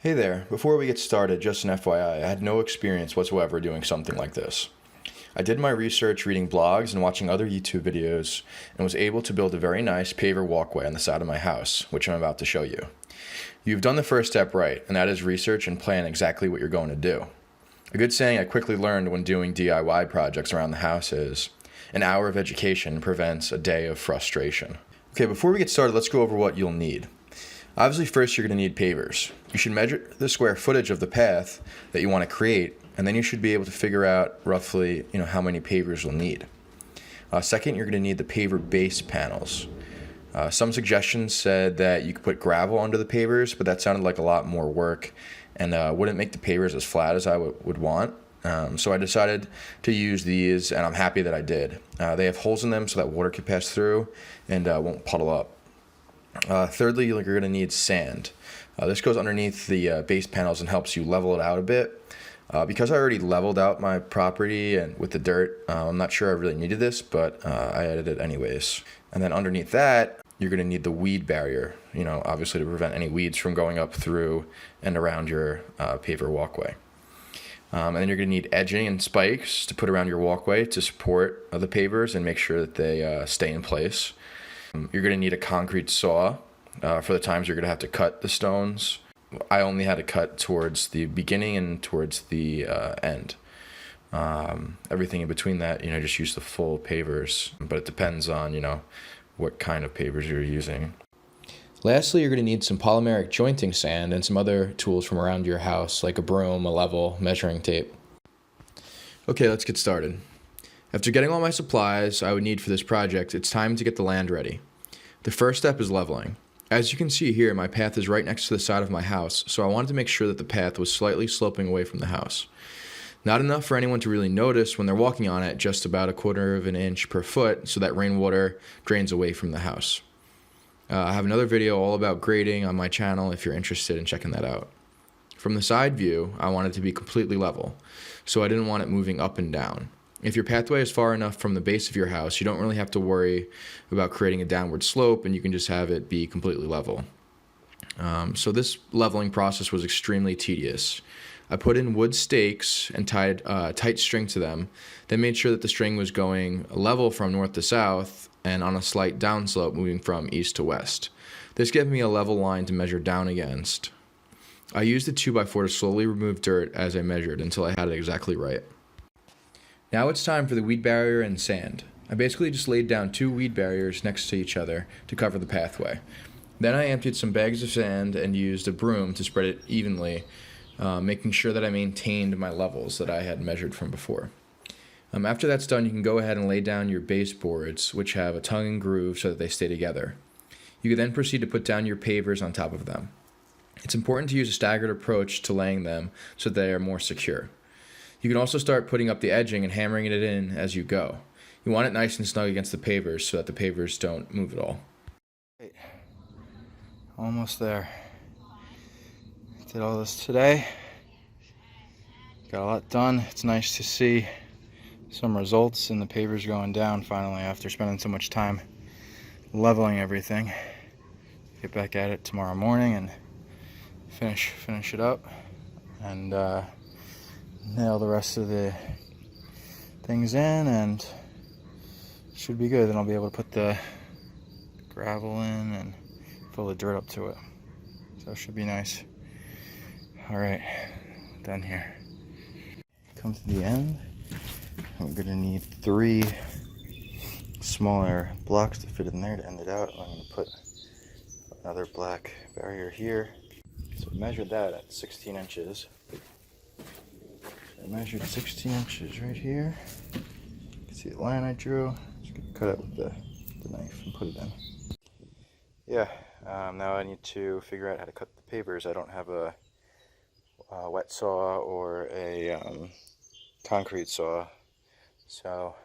Hey there, before we get started, just an FYI, I had no experience whatsoever doing something like this. I did my research reading blogs and watching other YouTube videos and was able to build a very nice paver walkway on the side of my house, which I'm about to show you. You've done the first step right, and that is research and plan exactly what you're going to do. A good saying I quickly learned when doing DIY projects around the house is, an hour of education prevents a day of frustration. Okay, before we get started, let's go over what you'll need. Obviously, first you're going to need pavers. You should measure the square footage of the path that you want to create, and then you should be able to figure out roughly, how many pavers you'll need. Second, you're going to need the paver base panels. Some suggestions said that you could put gravel under the pavers, but that sounded like a lot more work and wouldn't make the pavers as flat as I would want. So I decided to use these, and I'm happy that I did. They have holes in them so that water can pass through and won't puddle up. Thirdly, you're going to need sand. This goes underneath the base panels and helps you level it out a bit. Because I already leveled out my property and with the dirt, I'm not sure I really needed this, but I added it anyways. And then underneath that, you're going to need the weed barrier, obviously to prevent any weeds from going up through and around your paver walkway. And then you're going to need edging and spikes to put around your walkway to support the pavers and make sure that they stay in place. You're going to need a concrete saw for the times you're going to have to cut the stones. I only had to cut towards the beginning and towards the end. Everything in between that, just use the full pavers, but it depends on, what kind of pavers you're using. Lastly, you're going to need some polymeric jointing sand and some other tools from around your house, like a broom, a level, measuring tape. Okay, let's get started. After getting all my supplies I would need for this project, it's time to get the land ready. The first step is leveling. As you can see here, my path is right next to the side of my house, so I wanted to make sure that the path was slightly sloping away from the house. Not enough for anyone to really notice when they're walking on it, just about 1/4 of an inch per foot so that rainwater drains away from the house. I have another video all about grading on my channel if you're interested in checking that out. From the side view, I want it to be completely level, so I didn't want it moving up and down. If your pathway is far enough from the base of your house, you don't really have to worry about creating a downward slope, and you can just have it be completely level. So this leveling process was extremely tedious. I put in wood stakes and tied tight string to them, then made sure that the string was going level from north to south and on a slight downslope moving from east to west. This gave me a level line to measure down against. I used a 2x4 to slowly remove dirt as I measured until I had it exactly right. Now it's time for the weed barrier and sand. I basically just laid down 2 weed barriers next to each other to cover the pathway. Then I emptied some bags of sand and used a broom to spread it evenly, making sure that I maintained my levels that I had measured from before. After that's done, you can go ahead and lay down your baseboards, which have a tongue and groove so that they stay together. You can then proceed to put down your pavers on top of them. It's important to use a staggered approach to laying them so that they are more secure. You can also start putting up the edging and hammering it in as you go. You want it nice and snug against the pavers so that the pavers don't move at all. Almost there. Did all this today. Got a lot done. It's nice to see some results in the pavers going down finally after spending so much time leveling everything. Get back at it tomorrow morning and finish it up and nail the rest of the things in, and it should be good. Then I'll be able to put the gravel in and fill the dirt up to it. So it should be nice. Alright, done here. Come to the end. I'm going to need 3 smaller blocks to fit in there to end it out. I'm going to put another black barrier here. So I measured that at 16 inches. I measured 16 inches right here. You can see the line I drew. Just gonna cut it with the knife and put it in. Yeah, now I need to figure out how to cut the pavers. I don't have a wet saw or a concrete saw, so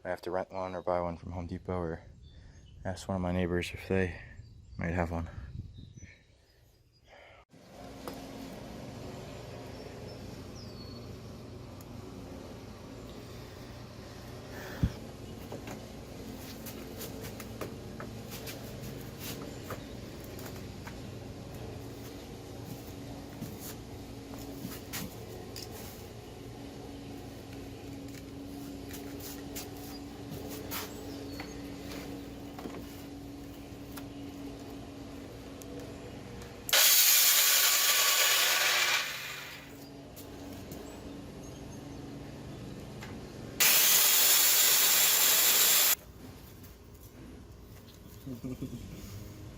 I have to rent one or buy one from Home Depot or ask one of my neighbors if they might have one.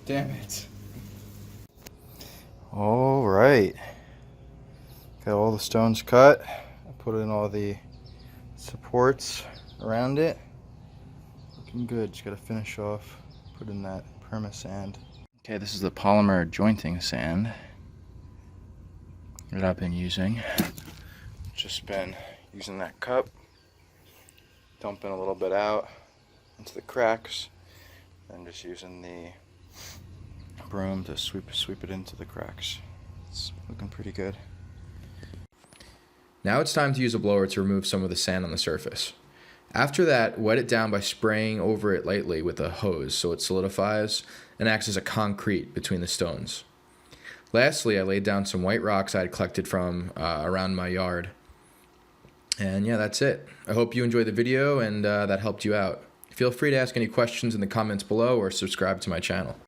Damn it. All right. Got all the stones cut. I put in all the supports around it. Looking good. Just gotta finish off, put in that perma sand. Okay, this is the polymer jointing sand that I've been using. Just been using that cup, dumping a little bit out into the cracks, and just using the broom to sweep it into the cracks. It's looking pretty good. Now it's time to use a blower to remove some of the sand on the surface. After that, wet it down by spraying over it lightly with a hose so it solidifies and acts as a concrete between the stones. Lastly, I laid down some white rocks I had collected from around my yard. And yeah, that's it. I hope you enjoyed the video and that helped you out. Feel free to ask any questions in the comments below or subscribe to my channel.